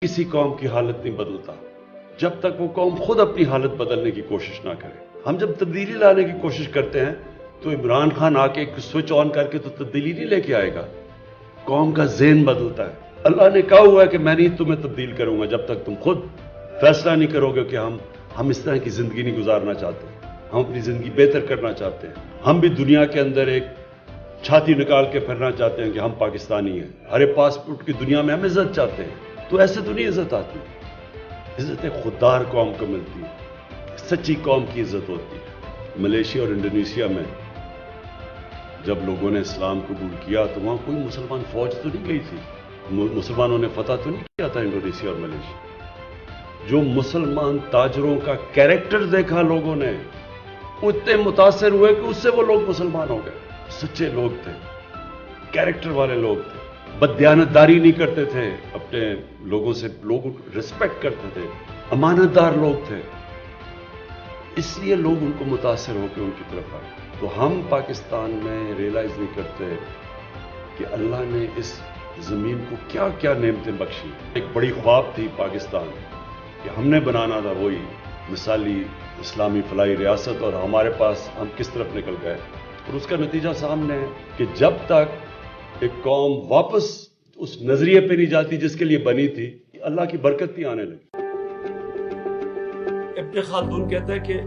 کسی قوم کی حالت نہیں بدلتا جب تک وہ قوم خود اپنی حالت بدلنے کی کوشش نہ کرے. ہم جب تبدیلی لانے کی کوشش کرتے ہیں تو عمران خان آ کے ایک سوئچ آن کر کے تو تبدیلی نہیں لے کے آئے گا. قوم کا ذہن بدلتا ہے. اللہ نے کہا ہوا ہے کہ میں نہیں تمہیں تبدیل کروں گا جب تک تم خود فیصلہ نہیں کرو گے کہ ہم اس طرح کی زندگی نہیں گزارنا چاہتے. ہم اپنی زندگی بہتر کرنا چاہتے ہیں. ہم بھی دنیا کے اندر ایک چھاتی نکال کے پھرنا چاہتے ہیں کہ ہم پاکستانی ہیں. ہر پاسپورٹ کی دنیا میں ہم عزت چاہتے ہیں. تو ایسے تو نہیں عزت آتی. عزت ایک خوددار قوم کو ملتی ہے. سچی قوم کی عزت ہوتی ہے. ملیشیا اور انڈونیشیا میں جب لوگوں نے اسلام قبول کیا تو وہاں کوئی مسلمان فوج تو نہیں گئی تھی. مسلمانوں نے فتح تو نہیں کیا تھا انڈونیشیا اور ملیشیا. جو مسلمان تاجروں کا کیریکٹر دیکھا لوگوں نے اتنے متاثر ہوئے کہ اس سے وہ لوگ مسلمان ہو گئے. سچے لوگ تھے, کیریکٹر والے لوگ تھے, بددیانتداری نہیں کرتے تھے, اپنے لوگوں سے لوگوں کو رسپیکٹ کرتے تھے, امانت دار لوگ تھے. اس لیے لوگ ان کو متاثر ہو کے ان کی طرف آئے. تو ہم پاکستان میں ریئلائز نہیں کرتے کہ اللہ نے اس زمین کو کیا کیا نعمتیں بخشی. ایک بڑی خواب تھی پاکستان کہ ہم نے بنانا تھا وہی مثالی اسلامی فلاحی ریاست, اور ہمارے پاس ہم کس طرف نکل گئے. اور اس کا نتیجہ سامنے ہے کہ جب تک ایک قوم واپس اس نظریے پہ نہیں جاتی جس کے لیے بنی تھی, اللہ کی برکت نہیں آنے لگی. ابن خلدون کہتا ہے کہ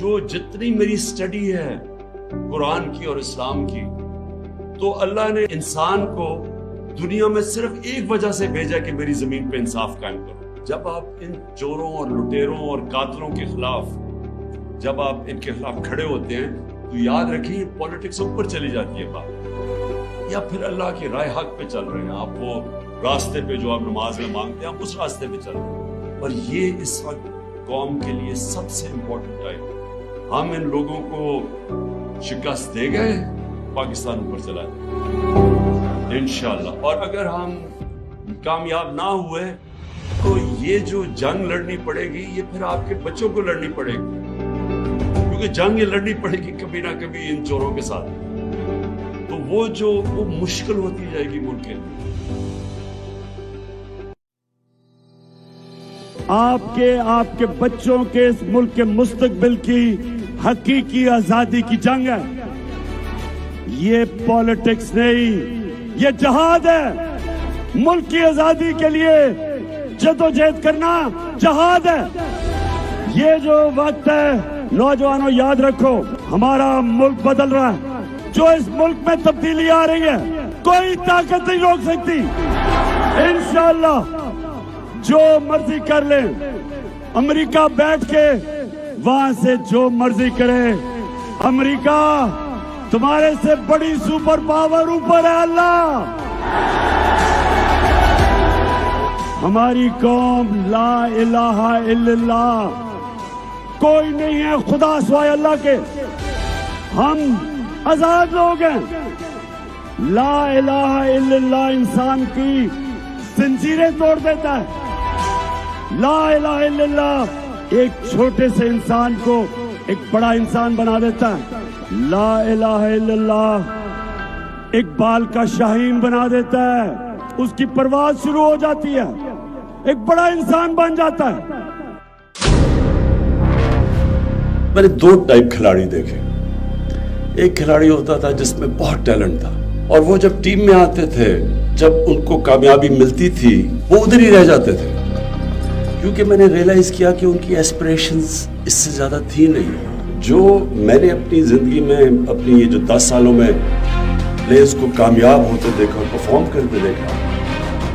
جو جتنی میری سٹڈی ہے قرآن کی اور اسلام کی, تو اللہ نے انسان کو دنیا میں صرف ایک وجہ سے بھیجا کہ میری زمین پہ انصاف قائم کرو. جب آپ ان چوروں اور لٹیروں اور قاتلوں کے خلاف جب آپ ان کے خلاف کھڑے ہوتے ہیں تو یاد رکھیے پولیٹکس اوپر چلی جاتی ہے بات, یا پھر اللہ کی رائے حق پہ چل رہے ہیں آپ. وہ راستے پہ جو آپ نماز میں مانگتے ہیں آپ اس راستے پہ چل رہے ہیں. اور یہ اس وقت قوم کے لیے سب سے امپورٹنٹ ٹائم. ہم ان لوگوں کو شکست دے گئے, پاکستان اوپر چلا جائے انشاءاللہ. اور اگر ہم کامیاب نہ ہوئے تو یہ جو جنگ لڑنی پڑے گی یہ پھر آپ کے بچوں کو لڑنی پڑے گی, کیونکہ جنگ یہ لڑنی پڑے گی کبھی نہ کبھی ان چوروں کے ساتھ. تو وہ مشکل ہوتی جائے گی ملک کے لیے. آپ کے بچوں کے اس ملک کے مستقبل کی حقیقی آزادی کی جنگ ہے. یہ پالیٹکس نہیں, یہ جہاد ہے. ملک کی آزادی کے لیے جدوجہد کرنا جہاد ہے. یہ جو وقت ہے نوجوانوں یاد رکھو, ہمارا ملک بدل رہا ہے. جو اس ملک میں تبدیلی آ رہی ہے کوئی طاقت نہیں روک سکتی. انشاءاللہ جو مرضی کر لیں, امریکہ بیٹھ کے وہاں سے جو مرضی کرے. امریکہ تمہارے سے بڑی سپر پاور اوپر ہے اللہ. ہماری قوم لا الہ الا اللہ, کوئی نہیں ہے خدا سوائے اللہ کے. ہم آزاد لوگ ہیں. لا الہ الا اللہ انسان کی زنجیریں توڑ دیتا ہے. لا الہ الا اللہ ایک چھوٹے سے انسان کو ایک بڑا انسان بنا دیتا ہے. لا الہ الا اللہ ایک بال کا شاہین بنا دیتا ہے, اس کی پرواز شروع ہو جاتی ہے, ایک بڑا انسان بن جاتا ہے. میں نے دو ٹائپ کھلاڑی دیکھے. ایک کھلاڑی ہوتا تھا جس میں بہت ٹیلنٹ تھا, اور وہ جب ٹیم میں آتے تھے, جب ان کو کامیابی ملتی تھی وہ ادھر ہی رہ جاتے تھے, کیونکہ میں نے ریئلائز کیا کہ ان کی ایسپریشنز اس سے زیادہ تھی نہیں. جو میں نے اپنی زندگی میں اپنی یہ جو 10 سالوں میں پلیئرز کو کامیاب ہوتے دیکھا, پرفارم کرتے دیکھا,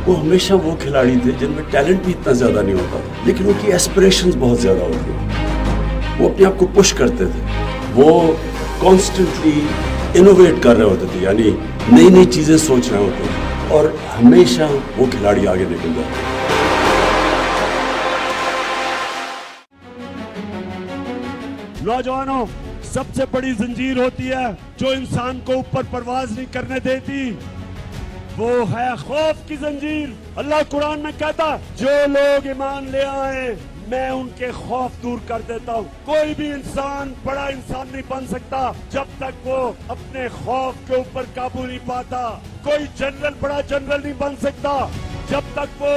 وہ ہمیشہ وہ کھلاڑی تھے جن میں ٹیلنٹ بھی اتنا زیادہ نہیں ہوتا لیکن ان کی ایسپریشنز بہت زیادہ ہوتی ہیں. وہ اپنے آپ کو پش کرتے تھے, وہ کانسٹنٹلی انوویٹ کر رہے ہوتے تھے, یعنی نئی نئی چیزیں سوچ رہے ہوتے تھے, اور ہمیشہ وہ کھلاڑی آگے نکل جاتے. نوجوانوں, سب سے بڑی زنجیر ہوتی ہے جو انسان کو اوپر پرواز نہیں کرنے دیتی, وہ ہے خوف کی زنجیر. اللہ قرآن میں کہتا جو لوگ ایمان لے آئے میں ان کے خوف دور کر دیتا ہوں. کوئی بھی انسان بڑا انسان نہیں بن سکتا جب تک وہ اپنے خوف کے اوپر قابو نہیں پاتا. کوئی جنرل بڑا جنرل نہیں بن سکتا جب تک وہ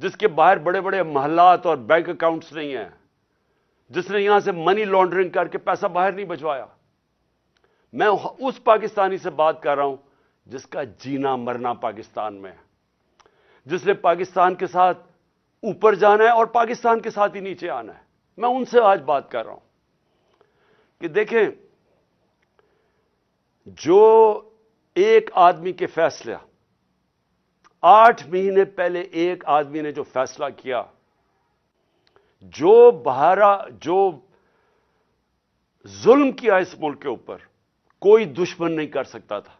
جس کے باہر بڑے بڑے محلات اور بینک اکاؤنٹس نہیں ہیں، جس نے یہاں سے منی لانڈرنگ کر کے پیسہ باہر نہیں بھجوایا. میں اس پاکستانی سے بات کر رہا ہوں جس کا جینا مرنا پاکستان میں ہے، جس نے پاکستان کے ساتھ اوپر جانا ہے اور پاکستان کے ساتھ ہی نیچے آنا ہے. میں ان سے آج بات کر رہا ہوں کہ دیکھیں، جو ایک آدمی کے فیصلہ 8 مہینے پہلے ایک آدمی نے جو فیصلہ کیا، جو ظلم کیا اس ملک کے اوپر، کوئی دشمن نہیں کر سکتا تھا.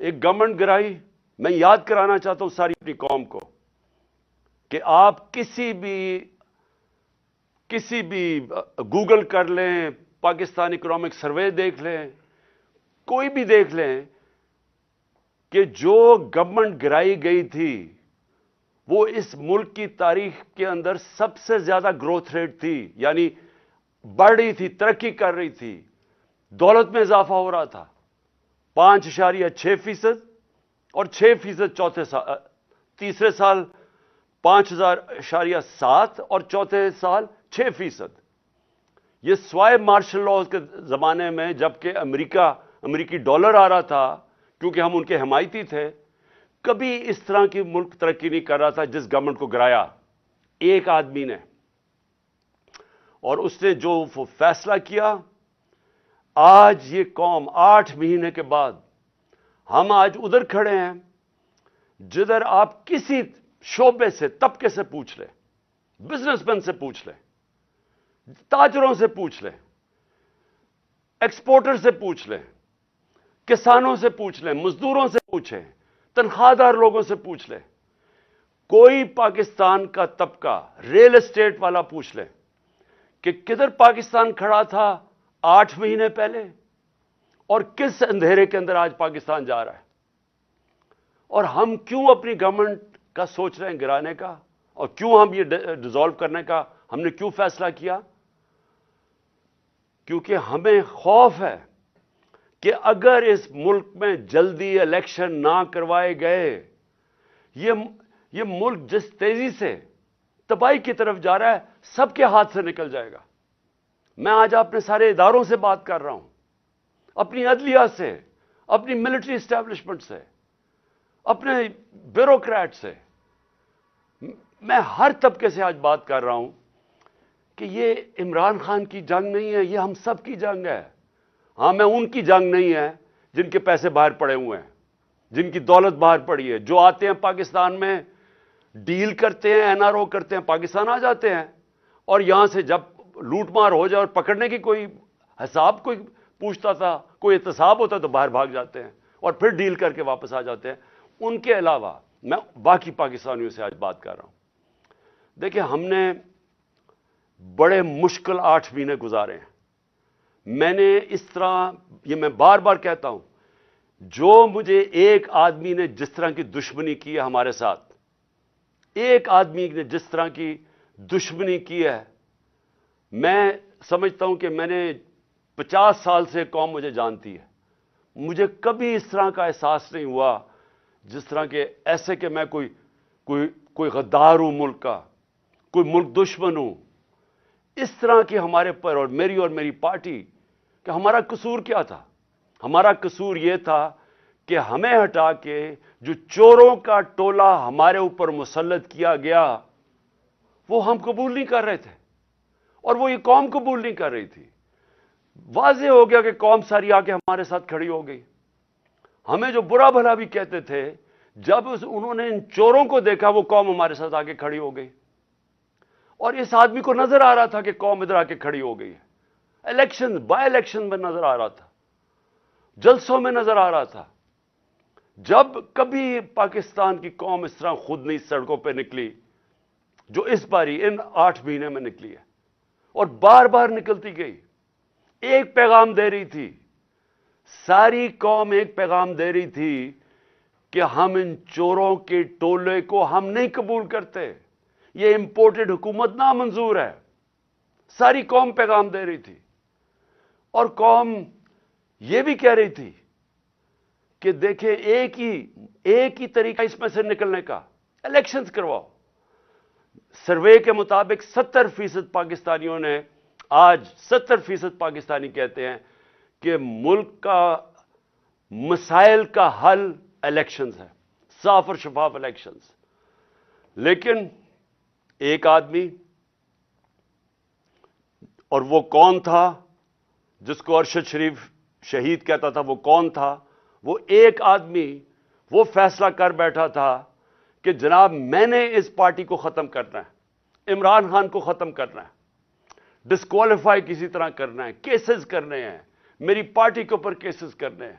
ایک گورنمنٹ گرائی. میں یاد کرانا چاہتا ہوں ساری اپنی قوم کو کہ آپ کسی بھی گوگل کر لیں، پاکستان اکنامک سروے دیکھ لیں، کوئی بھی دیکھ لیں کہ جو گورنمنٹ گرائی گئی تھی وہ اس ملک کی تاریخ کے اندر سب سے زیادہ گروتھ ریٹ تھی، یعنی بڑھ رہی تھی، ترقی کر رہی تھی، دولت میں اضافہ ہو رہا تھا. 5.6% اور 6% تیسرے سال 5.7 اور چوتھے سال 6%. یہ سوائے مارشل لاء کے زمانے میں جبکہ امریکی ڈالر آ رہا تھا کیونکہ ہم ان کے حمایتی تھے، کبھی اس طرح کی ملک ترقی نہیں کر رہا تھا جس گورنمنٹ کو گرایا ایک آدمی نے. اور اس نے جو فیصلہ کیا، آج یہ قوم 8 مہینے کے بعد ہم آج ادھر کھڑے ہیں جدھر آپ کسی شعبے سے، طبقے سے پوچھ لیں، بزنس مین سے پوچھ لیں، تاجروں سے پوچھ لیں، ایکسپورٹر سے پوچھ لیں، کسانوں سے پوچھ لیں، مزدوروں سے پوچھیں، تنخواہ دار لوگوں سے پوچھ لیں، کوئی پاکستان کا طبقہ، ریل اسٹیٹ والا پوچھ لیں کہ کدھر پاکستان کھڑا تھا 8 مہینے پہلے اور کس اندھیرے کے اندر آج پاکستان جا رہا ہے. اور ہم کیوں اپنی گورنمنٹ کا سوچ رہے ہیں گرانے کا، اور کیوں ہم یہ ڈیزالو کرنے کا ہم نے کیوں فیصلہ کیا؟ کیونکہ ہمیں خوف ہے کہ اگر اس ملک میں جلدی الیکشن نہ کروائے گئے، یہ ملک جس تیزی سے تباہی کی طرف جا رہا ہے سب کے ہاتھ سے نکل جائے گا. میں آج اپنے سارے اداروں سے بات کر رہا ہوں، اپنی عدلیہ سے، اپنی ملٹری اسٹیبلشمنٹ سے، اپنے بیوروکریٹ سے، میں ہر طبقے سے آج بات کر رہا ہوں کہ یہ عمران خان کی جنگ نہیں ہے، یہ ہم سب کی جنگ ہے. ہاں، میں ان کی جنگ نہیں ہے جن کے پیسے باہر پڑے ہوئے ہیں، جن کی دولت باہر پڑی ہے، جو آتے ہیں پاکستان میں ڈیل کرتے ہیں، این آر او کرتے ہیں، پاکستان آ جاتے ہیں، اور یہاں سے جب لوٹ مار ہو جائے اور پکڑنے کی کوئی حساب کوئی پوچھتا تھا، کوئی احتساب ہوتا تو باہر بھاگ جاتے ہیں اور پھر ڈیل کر کے واپس آ جاتے ہیں. ان کے علاوہ میں باقی پاکستانیوں سے آج بات کر رہا ہوں. دیکھیں، ہم نے بڑے مشکل 8 مہینے گزارے ہیں. میں نے اس طرح، یہ میں بار بار کہتا ہوں، جو مجھے ایک آدمی نے جس طرح کی دشمنی کی ہے ہمارے ساتھ، ایک آدمی نے جس طرح کی دشمنی کی ہے، میں سمجھتا ہوں کہ میں نے 50 سال سے قوم مجھے جانتی ہے، مجھے کبھی اس طرح کا احساس نہیں ہوا جس طرح کے ایسے کہ میں کوئی غدار ہوں ملک کا، کوئی ملک دشمن ہوں. اس طرح کی ہمارے پر اور میری پارٹی کہ ہمارا قصور کیا تھا؟ ہمارا قصور یہ تھا کہ ہمیں ہٹا کے جو چوروں کا ٹولہ ہمارے اوپر مسلط کیا گیا وہ ہم قبول نہیں کر رہے تھے، اور وہ یہ قوم قبول نہیں کر رہی تھی. واضح ہو گیا کہ قوم ساری آ کے ہمارے ساتھ کھڑی ہو گئی. ہمیں جو برا بھلا بھی کہتے تھے، جب انہوں نے ان چوروں کو دیکھا وہ قوم ہمارے ساتھ آ کے کھڑی ہو گئی. اور اس آدمی کو نظر آ رہا تھا کہ قوم ادھر آ کے کھڑی ہو گئی ہے. بائی الیکشن میں نظر آ رہا تھا، جلسوں میں نظر آ رہا تھا. جب کبھی پاکستان کی قوم اس طرح خود نہیں سڑکوں پہ نکلی جو اس باری ان 8 مہینے میں نکلی ہے، اور بار بار نکلتی گئی. ایک پیغام دے رہی تھی، ساری قوم ایک پیغام دے رہی تھی کہ ہم ان چوروں کے ٹولے کو ہم نہیں قبول کرتے، یہ امپورٹڈ حکومت نامنظور ہے. ساری قوم پیغام دے رہی تھی، اور قوم یہ بھی کہہ رہی تھی کہ دیکھیں ایک ہی طریقہ اس میں سے نکلنے کا، الیکشنز کرواؤ. سروے کے مطابق 70% پاکستانیوں نے آج 70% پاکستانی کہتے ہیں کہ ملک کا مسائل کا حل الیکشنز ہے, صاف اور شفاف الیکشنز. لیکن ایک آدمی, اور وہ کون تھا جس کو ارشد شریف شہید کہتا تھا, وہ کون تھا؟ وہ ایک آدمی وہ فیصلہ کر بیٹھا تھا کہ جناب میں نے اس پارٹی کو ختم کرنا ہے, عمران خان کو ختم کرنا ہے, ڈسکوالیفائی کسی طرح کرنا ہے, کیسز کرنے ہیں, میری پارٹی کے اوپر کیسز کرنے ہیں,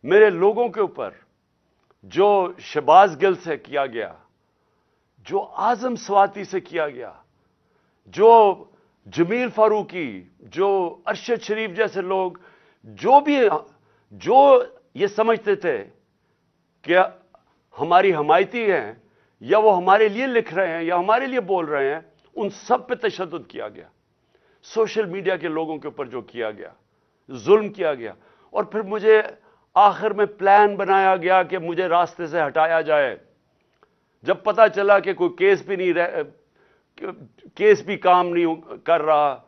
میرے لوگوں کے اوپر. جو شہباز گل سے کیا گیا, جو اعظم سواتی سے کیا گیا, جو جمیل فاروقی, جو ارشد شریف جیسے لوگ, جو یہ سمجھتے تھے کہ ہماری حمایتی ہیں یا وہ ہمارے لیے لکھ رہے ہیں یا ہمارے لیے بول رہے ہیں, ان سب پہ تشدد کیا گیا. سوشل میڈیا کے لوگوں کے اوپر جو کیا گیا, ظلم کیا گیا. اور پھر مجھے آخر میں پلان بنایا گیا کہ مجھے راستے سے ہٹایا جائے. جب پتا چلا کہ کوئی کیس بھی کام نہیں کر رہا,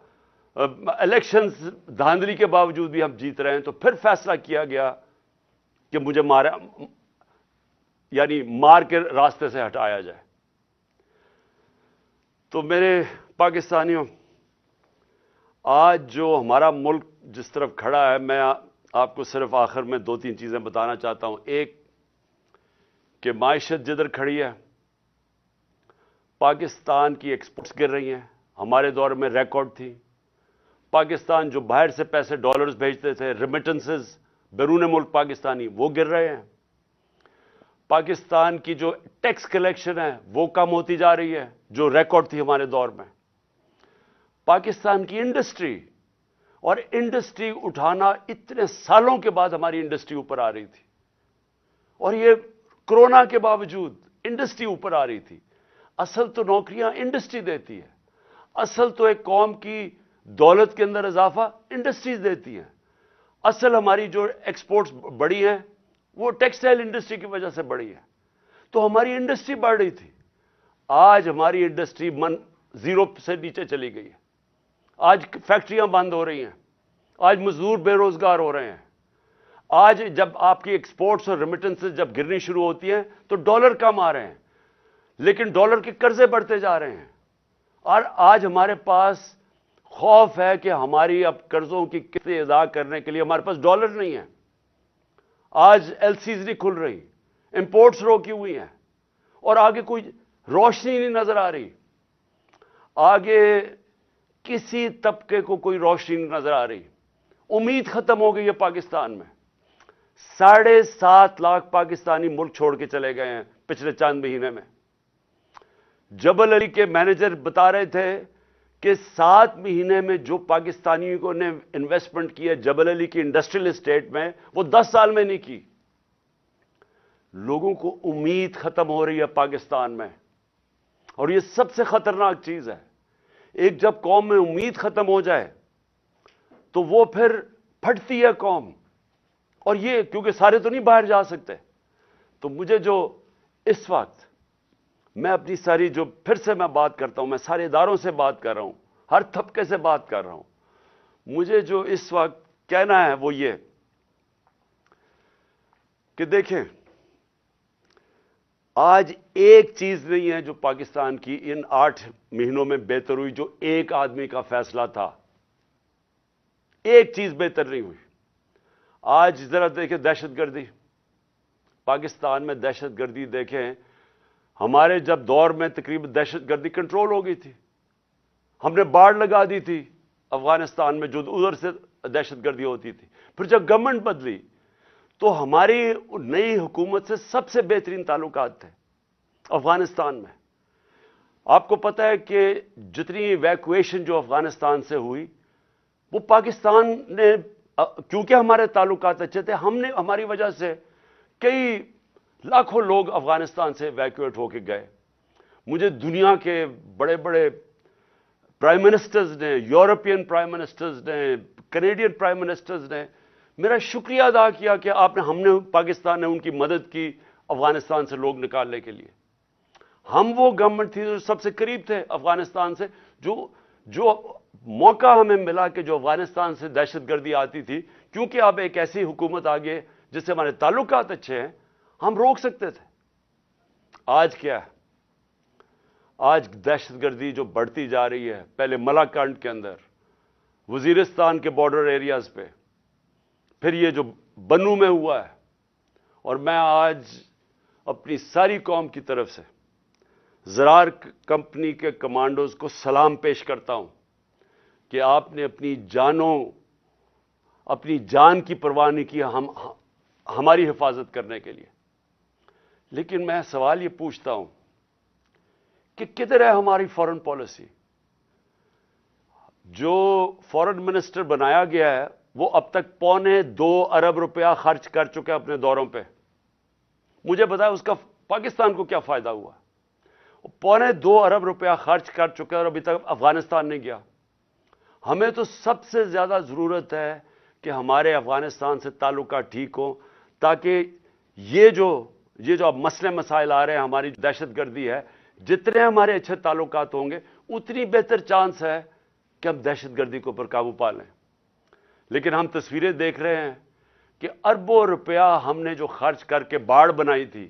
الیکشنز دھاندلی کے باوجود بھی ہم جیت رہے ہیں, تو پھر فیصلہ کیا گیا کہ مجھے مار کے راستے سے ہٹایا جائے. تو میرے پاکستانیوں, آج جو ہمارا ملک جس طرف کھڑا ہے, میں آپ کو صرف آخر میں 2-3 چیزیں بتانا چاہتا ہوں. ایک کہ معیشت جدھر کھڑی ہے, پاکستان کی ایکسپورٹس گر رہی ہیں, ہمارے دور میں ریکارڈ تھی. پاکستان جو باہر سے پیسے ڈالرز بھیجتے تھے, ریمیٹنسز بیرون ملک پاکستانی, وہ گر رہے ہیں. پاکستان کی جو ٹیکس کلیکشن ہے وہ کم ہوتی جا رہی ہے, جو ریکارڈ تھی ہمارے دور میں. پاکستان کی انڈسٹری, اور انڈسٹری اٹھانا اتنے سالوں کے بعد ہماری انڈسٹری اوپر آ رہی تھی, اور یہ کرونا کے باوجود انڈسٹری اوپر آ رہی تھی. اصل تو نوکریاں انڈسٹری دیتی ہے, اصل تو ایک قوم کی دولت کے اندر اضافہ انڈسٹریز دیتی ہیں. اصل ہماری جو ایکسپورٹس بڑی ہیں وہ ٹیکسٹائل انڈسٹری کی وجہ سے بڑی ہے. تو ہماری انڈسٹری بڑھ رہی تھی. آج ہماری انڈسٹری 0 سے نیچے چلی گئی ہے. آج فیکٹریاں بند ہو رہی ہیں, آج مزدور بے روزگار ہو رہے ہیں. آج جب آپ کی ایکسپورٹس اور ریمیٹنسز جب گرنی شروع ہوتی ہیں تو ڈالر کم آ رہے ہیں, لیکن ڈالر کے قرضے بڑھتے جا رہے ہیں. اور آج ہمارے پاس خوف ہے کہ ہماری اب قرضوں کی قسطیں ادا کرنے کے لیے ہمارے پاس ڈالر نہیں ہے. آج ایل سیز نہیں کھل رہی, امپورٹس روکی ہوئی ہیں, اور آگے کوئی روشنی نہیں نظر آ رہی. آگے کسی طبقے کو کوئی روشنی نہیں نظر آ رہی. امید ختم ہو گئی ہے پاکستان میں. 7.5 لاکھ پاکستانی ملک چھوڑ کے چلے گئے ہیں پچھلے چند مہینے میں. جبل علی کے مینیجر بتا رہے تھے کہ 7 مہینے میں جو پاکستانیوں نے انویسٹمنٹ کی ہے جبل علی کی انڈسٹریل اسٹیٹ میں, وہ 10 سال میں نہیں کی. لوگوں کو امید ختم ہو رہی ہے پاکستان میں, اور یہ سب سے خطرناک چیز ہے. ایک جب قوم میں امید ختم ہو جائے تو وہ پھر پھٹتی ہے قوم. اور یہ کیونکہ سارے تو نہیں باہر جا سکتے. تو مجھے جو اس وقت, میں اپنی ساری جو پھر سے میں بات کرتا ہوں, میں سارے اداروں سے بات کر رہا ہوں, ہر طبقے سے بات کر رہا ہوں, مجھے جو اس وقت کہنا ہے وہ یہ کہ دیکھیں, آج ایک چیز نہیں ہے جو پاکستان کی ان 8 مہینوں میں بہتر ہوئی, جو ایک آدمی کا فیصلہ تھا. ایک چیز بہتر نہیں ہوئی. آج ذرا دیکھیں دہشت گردی, پاکستان میں دہشت گردی دیکھیں. ہمارے جب دور میں تقریباً دہشت گردی کنٹرول ہو گئی تھی. ہم نے باڑ لگا دی تھی افغانستان میں جو ادھر سے دہشت گردی ہوتی تھی. پھر جب گورنمنٹ بدلی تو ہماری نئی حکومت سے سب سے بہترین تعلقات تھے افغانستان میں. آپ کو پتہ ہے کہ جتنی ایویکویشن جو افغانستان سے ہوئی وہ پاکستان نے, کیونکہ ہمارے تعلقات اچھے تھے, ہم نے ہماری وجہ سے کئی لاکھوں لوگ افغانستان سے ایویکویٹ ہو کے گئے. مجھے دنیا کے بڑے بڑے پرائم منسٹرز نے, یورپین پرائم منسٹرز نے, کینیڈین پرائم منسٹرز نے میرا شکریہ ادا کیا کہ ہم نے پاکستان نے ان کی مدد کی افغانستان سے لوگ نکالنے کے لیے. ہم وہ گورنمنٹ تھی جو سب سے قریب تھے افغانستان سے، جو موقع ہمیں ملا کہ جو افغانستان سے دہشت گردی آتی تھی، کیونکہ اب ایک ایسی حکومت آ گئی جس سے ہمارے تعلقات اچھے ہیں، ہم روک سکتے تھے۔ آج کیا ہے؟ آج دہشت گردی جو بڑھتی جا رہی ہے، پہلے ملاکنڈ کے اندر، وزیرستان کے بارڈر ایریاز پہ، پھر یہ جو بنو میں ہوا ہے، اور میں آج اپنی ساری قوم کی طرف سے زرار کمپنی کے کمانڈوز کو سلام پیش کرتا ہوں کہ آپ نے اپنی جان کی پرواہ نہیں کی ہماری حفاظت کرنے کے لیے۔ لیکن میں سوال یہ پوچھتا ہوں کہ کدھر ہے ہماری فارن پالیسی؟ جو فارن منسٹر بنایا گیا ہے وہ اب تک $2.25 ارب خرچ کر چکے اپنے دوروں پہ۔ مجھے بتایا اس کا پاکستان کو کیا فائدہ ہوا؟ $2.25 ارب خرچ کر چکے اور ابھی تک افغانستان نہیں گیا۔ ہمیں تو سب سے زیادہ ضرورت ہے کہ ہمارے افغانستان سے تعلقات ٹھیک ہوں، تاکہ یہ جو اب مسئلے مسائل آ رہے ہیں، ہماری دہشت گردی ہے، جتنے ہمارے اچھے تعلقات ہوں گے اتنی بہتر چانس ہے کہ ہم دہشت گردی کے اوپر قابو پا لیں۔ لیکن ہم تصویریں دیکھ رہے ہیں کہ اربوں روپیہ ہم نے جو خرچ کر کے باڑ بنائی تھی،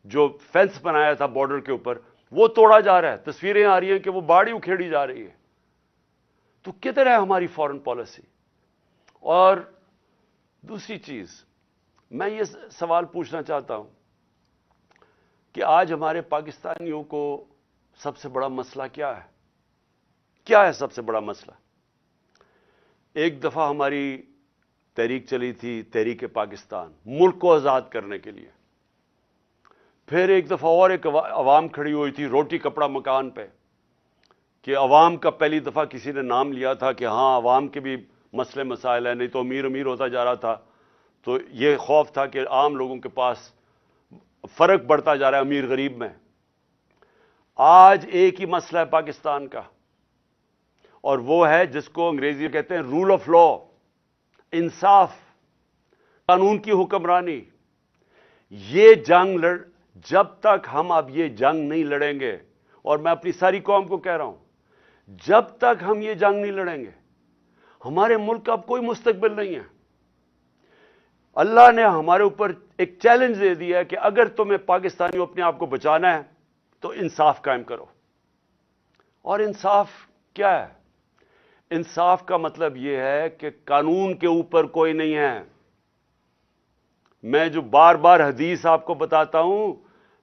جو فینس بنایا تھا بارڈر کے اوپر، وہ توڑا جا رہا ہے۔ تصویریں آ رہی ہیں کہ وہ باڑ ہی اکھیڑی جا رہی ہے۔ تو کدھر ہے ہماری فارن پالیسی؟ اور دوسری چیز، میں یہ سوال پوچھنا چاہتا ہوں کہ آج ہمارے پاکستانیوں کو سب سے بڑا مسئلہ کیا ہے؟ کیا ہے سب سے بڑا مسئلہ؟ ایک دفعہ ہماری تحریک چلی تھی، تحریک پاکستان، ملک کو آزاد کرنے کے لیے۔ پھر ایک دفعہ اور ایک عوام کھڑی ہوئی تھی روٹی کپڑا مکان پہ، کہ عوام کا پہلی دفعہ کسی نے نام لیا تھا کہ ہاں عوام کے بھی مسئلے مسائل ہیں، نہیں تو امیر امیر ہوتا جا رہا تھا، تو یہ خوف تھا کہ عام لوگوں کے پاس فرق بڑھتا جا رہا ہے امیر غریب میں۔ آج ایک ہی مسئلہ ہے پاکستان کا، اور وہ ہے جس کو انگریزی میں کہتے ہیں رول آف لا، انصاف، قانون کی حکمرانی۔ یہ جنگ جب تک ہم اب یہ جنگ نہیں لڑیں گے، اور میں اپنی ساری قوم کو کہہ رہا ہوں، جب تک ہم یہ جنگ نہیں لڑیں گے، ہمارے ملک کا اب کوئی مستقبل نہیں ہے۔ اللہ نے ہمارے اوپر ایک چیلنج دے دیا ہے کہ اگر تمہیں پاکستانیوں اپنے آپ کو بچانا ہے تو انصاف قائم کرو۔ اور انصاف کیا ہے؟ انصاف کا مطلب یہ ہے کہ قانون کے اوپر کوئی نہیں ہے۔ میں جو بار بار حدیث آپ کو بتاتا ہوں،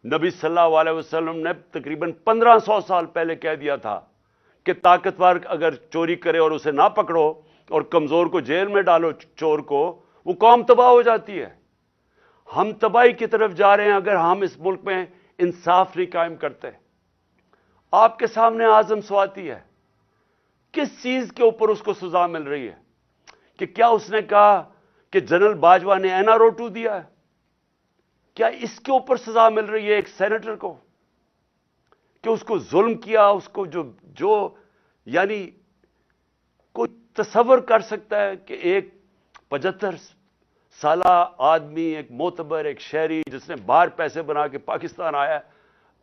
نبی صلی اللہ علیہ وسلم نے تقریباً 1500 سال پہلے کہہ دیا تھا کہ طاقتور اگر چوری کرے اور اسے نہ پکڑو اور کمزور کو جیل میں ڈالو، چور کو، وہ قوم تباہ ہو جاتی ہے۔ ہم تباہی کی طرف جا رہے ہیں اگر ہم اس ملک میں انصاف نہیں قائم کرتے۔ آپ کے سامنے اعظم سواتی ہے، کس چیز کے اوپر اس کو سزا مل رہی ہے؟ کہ کیا اس نے کہا کہ جنرل باجوہ نے این آر او 2 دیا ہے؟ کیا اس کے اوپر سزا مل رہی ہے ایک سینیٹر کو کہ اس کو ظلم کیا؟ اس کو جو یعنی کوئی تصور کر سکتا ہے کہ ایک 75 سالہ آدمی، ایک معتبر، ایک شہری جس نے باہر پیسے بنا کے پاکستان آیا،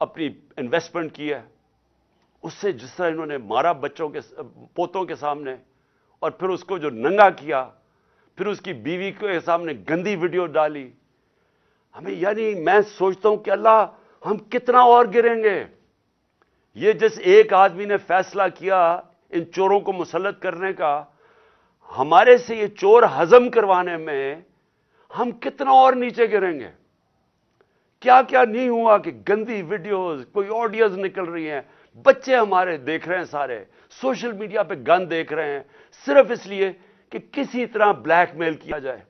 اپنی انویسٹمنٹ کی ہے، اس سے جس طرح انہوں نے مارا بچوں کے پوتوں کے سامنے، اور پھر اس کو جو ننگا کیا، پھر اس کی بیوی کے سامنے گندی ویڈیو ڈالی، ہمیں یعنی میں سوچتا ہوں کہ اللہ ہم کتنا اور گریں گے۔ یہ جس ایک آدمی نے فیصلہ کیا ان چوروں کو مسلط کرنے کا، ہمارے سے یہ چور ہضم کروانے میں ہم کتنا اور نیچے گریں گے۔ کیا کیا نہیں ہوا کہ گندی ویڈیوز، کوئی آڈیوز نکل رہی ہیں، بچے ہمارے دیکھ رہے ہیں، سارے سوشل میڈیا پہ گن دیکھ رہے ہیں، صرف اس لیے کہ کسی طرح بلیک میل کیا جائے،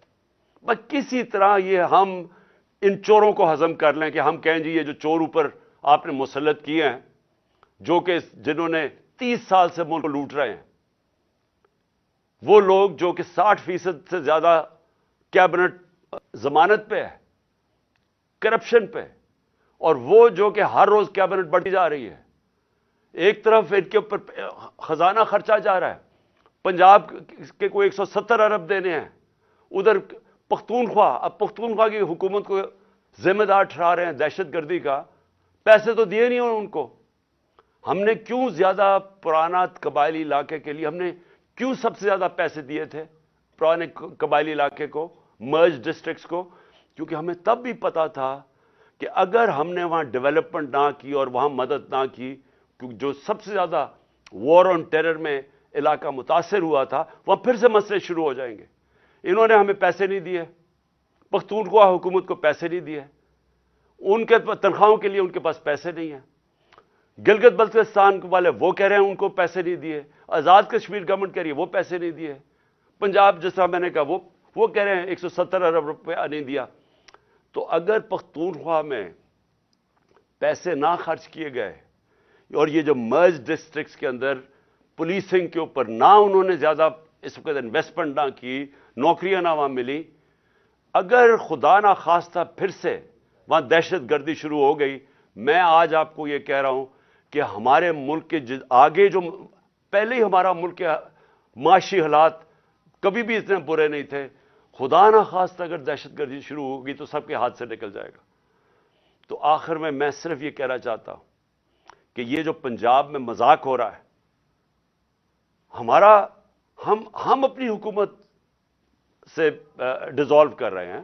بس کسی طرح یہ ہم ان چوروں کو ہضم کر لیں کہ ہم کہیں جی یہ جو چور اوپر آپ نے مسلط کیے ہیں، جنہوں نے 30 سال سے ملک کو لوٹ رہے ہیں، وہ لوگ جو کہ 60% سے زیادہ کیبنٹ ضمانت پہ ہے، کرپشن پہ، اور وہ جو کہ ہر روز کیبنٹ بڑھتی جا رہی ہے۔ ایک طرف ان کے اوپر خزانہ خرچہ جا رہا ہے، پنجاب کے کوئی 170 ارب دینے ہیں، ادھر پختونخوا، اب پختونخوا کی حکومت کو ذمہ دار ٹھہرا رہے ہیں دہشت گردی کا۔ پیسے تو دیے نہیں ان کو. ہم نے کیوں زیادہ پرانا قبائلی علاقے کے لیے ہم نے کیوں سب سے زیادہ پیسے دیے تھے پرانے قبائلی علاقے کو, مرج ڈسٹرکٹس کو؟ کیونکہ ہمیں تب بھی پتا تھا کہ اگر ہم نے وہاں ڈیولپمنٹ نہ کی اور وہاں مدد نہ کی, جو سب سے زیادہ وار آن ٹیرر میں علاقہ متاثر ہوا تھا, وہاں پھر سے مسئلے شروع ہو جائیں گے. انہوں نے ہمیں پیسے نہیں دیے, پختونخوا حکومت کو پیسے نہیں دیے, ان کے تنخواہوں کے لیے ان کے پاس پیسے نہیں ہیں. گلگت بلتستان والے وہ کہہ رہے ہیں ان کو پیسے نہیں دیے, آزاد کشمیر گورنمنٹ کہہ رہی ہے وہ پیسے نہیں دیے, پنجاب جس طرح میں نے کہا وہ کہہ رہے ہیں 170 ارب روپیہ نہیں دیا. تو اگر پختونخوا میں پیسے نہ خرچ کیے گئے اور یہ جو مرج ڈسٹرکٹس کے اندر پولیسنگ کے اوپر نہ انہوں نے زیادہ اس وقت انویسٹمنٹ نہ کی, نوکریاں نہ وہاں ملی, اگر خدا نہ خواستہ پھر سے وہاں دہشت گردی شروع ہو گئی, میں آج آپ کو یہ کہہ رہا ہوں کہ ہمارے ملک کے آگے جو پہلے ہی ہمارا ملک کے معاشی حالات کبھی بھی اتنے برے نہیں تھے, خدا نہ خواستہ اگر دہشت گردی شروع ہوگی تو سب کے ہاتھ سے نکل جائے گا. تو آخر میں صرف یہ کہنا چاہتا ہوں کہ یہ جو پنجاب میں مذاق ہو رہا ہے, ہم اپنی حکومت سے ڈیزالو کر رہے ہیں,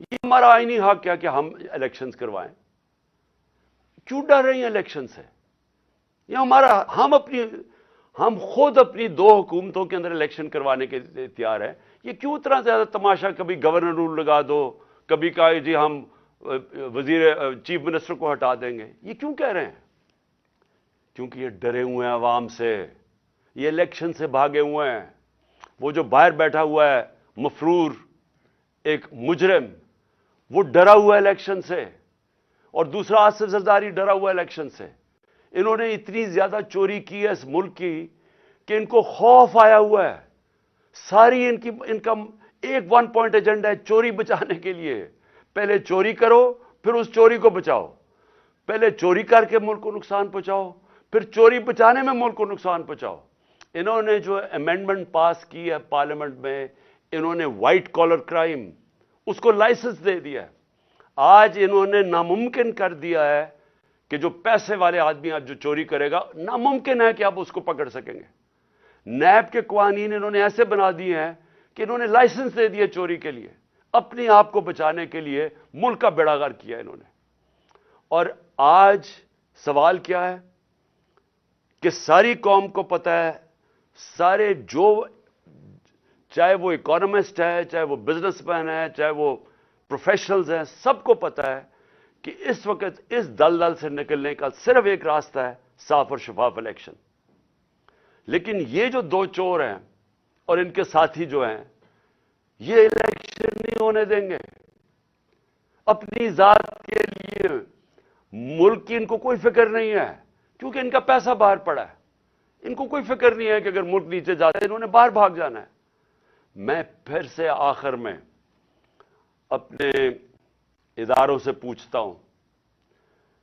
یہ ہمارا آئینی حق کیا کہ ہم الیکشنز کروائیں. کیوں ڈر رہی ہیں الیکشن سے؟ یہ ہم خود اپنی 2 حکومتوں کے اندر الیکشن کروانے کے لیے تیار ہیں. یہ کیوں اتنا زیادہ تماشا, کبھی گورنر رول لگا دو, کبھی کہا جی ہم چیف منسٹر کو ہٹا دیں گے. یہ کیوں کہہ رہے ہیں؟ کیونکہ یہ ڈرے ہوئے ہیں عوام سے, یہ الیکشن سے بھاگے ہوئے ہیں. وہ جو باہر بیٹھا ہوا ہے مفرور ایک مجرم, وہ ڈرا ہوا ہے الیکشن سے, اور دوسرا آصف زرداری ڈرا ہوا ہے الیکشن سے. انہوں نے اتنی زیادہ چوری کی ہے اس ملک کی کہ ان کو خوف آیا ہوا ہے. ساری ان کا ایک 1 پوائنٹ ایجنڈا ہے چوری بچانے کے لیے. پہلے چوری کرو, پھر اس چوری کو بچاؤ. پہلے چوری کر کے ملک کو نقصان پہنچاؤ, پھر چوری بچانے میں ملک کو نقصان پہنچاؤ. انہوں نے جو امینڈمنٹ پاس کی ہے پارلیمنٹ میں, انہوں نے وائٹ کالر کرائم اس کو لائسنس دے دیا ہے. آج انہوں نے ناممکن کر دیا ہے کہ جو پیسے والے آدمی آج جو چوری کرے گا, ناممکن ہے کہ آپ اس کو پکڑ سکیں گے. نیب کے قوانین انہوں نے ایسے بنا دیے ہیں کہ انہوں نے لائسنس دے دیے چوری کے لیے, اپنے آپ کو بچانے کے لیے ملک کا بیڑا غرق کیا انہوں نے. اور آج سوال کیا ہے کہ ساری قوم کو پتہ ہے, سارے جو چاہے وہ اکانومسٹ ہے, چاہے وہ بزنس مین ہے, چاہے وہ پروفیشنلز ہیں, سب کو پتہ ہے کہ اس وقت اس دلدل سے نکلنے کا صرف ایک راستہ ہے, صاف اور شفاف الیکشن. لیکن یہ جو 2 چور ہیں اور ان کے ساتھی جو ہیں, یہ الیکشن نہیں ہونے دیں گے. اپنی ذات کے لیے ملک کی ان کو کوئی فکر نہیں ہے, کیونکہ ان کا پیسہ باہر پڑا ہے. ان کو کوئی فکر نہیں ہے کہ اگر ملک نیچے جاتا ہے انہوں نے باہر بھاگ جانا ہے. میں پھر سے آخر میں اپنے اداروں سے پوچھتا ہوں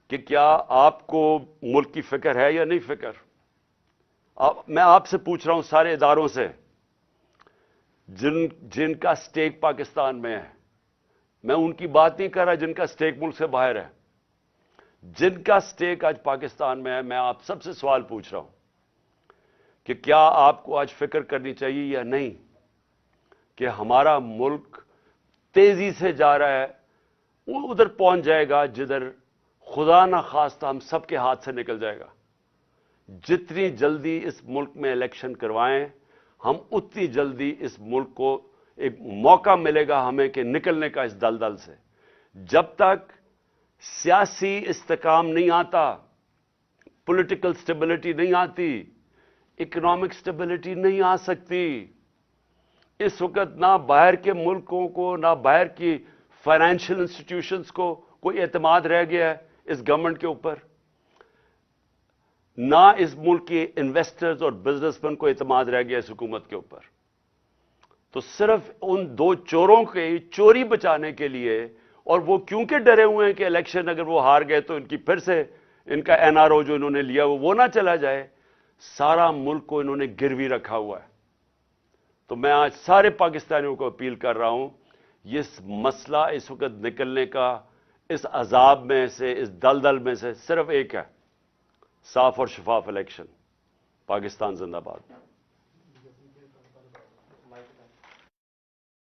کہ کیا آپ کو ملک کی فکر ہے یا نہیں فکر؟ میں آپ سے پوچھ رہا ہوں, سارے اداروں سے جن کا سٹیک پاکستان میں ہے. میں ان کی بات نہیں کر رہا جن کا سٹیک ملک سے باہر ہے. جن کا سٹیک آج پاکستان میں ہے, میں آپ سب سے سوال پوچھ رہا ہوں کہ کیا آپ کو آج فکر کرنی چاہیے یا نہیں کہ ہمارا ملک تیزی سے جا رہا ہے, وہ ادھر پہنچ جائے گا جدھر خدا نہ خواستہ ہم سب کے ہاتھ سے نکل جائے گا. جتنی جلدی اس ملک میں الیکشن کروائیں, ہم اتنی جلدی اس ملک کو ایک موقع ملے گا ہمیں کہ نکلنے کا اس دلدل سے. جب تک سیاسی استحکام نہیں آتا, پولیٹیکل سٹیبلٹی نہیں آتی, اکنامک سٹیبلٹی نہیں آ سکتی. اس وقت نہ باہر کے ملکوں کو, نہ باہر کی فائنینشیل انسٹیٹیوشنز کو کوئی اعتماد رہ گیا ہے اس گورنمنٹ کے اوپر, نہ اس ملک کے انویسٹرز اور بزنس مین کو اعتماد رہ گیا اس حکومت کے اوپر. تو صرف ان 2 چوروں کے چوری بچانے کے لیے, اور وہ کیونکہ ڈرے ہوئے ہیں کہ الیکشن اگر وہ ہار گئے تو ان کی پھر سے ان کا NRO جو انہوں نے لیا وہ نہ چلا جائے, سارا ملک کو انہوں نے گروی رکھا ہوا ہے. تو میں آج سارے پاکستانیوں کو اپیل کر رہا ہوں, یہ مسئلہ اس وقت نکلنے کا اس عذاب میں سے، اس دلدل میں سے صرف ایک ہے، صاف اور شفاف الیکشن۔ پاکستان زندہ باد۔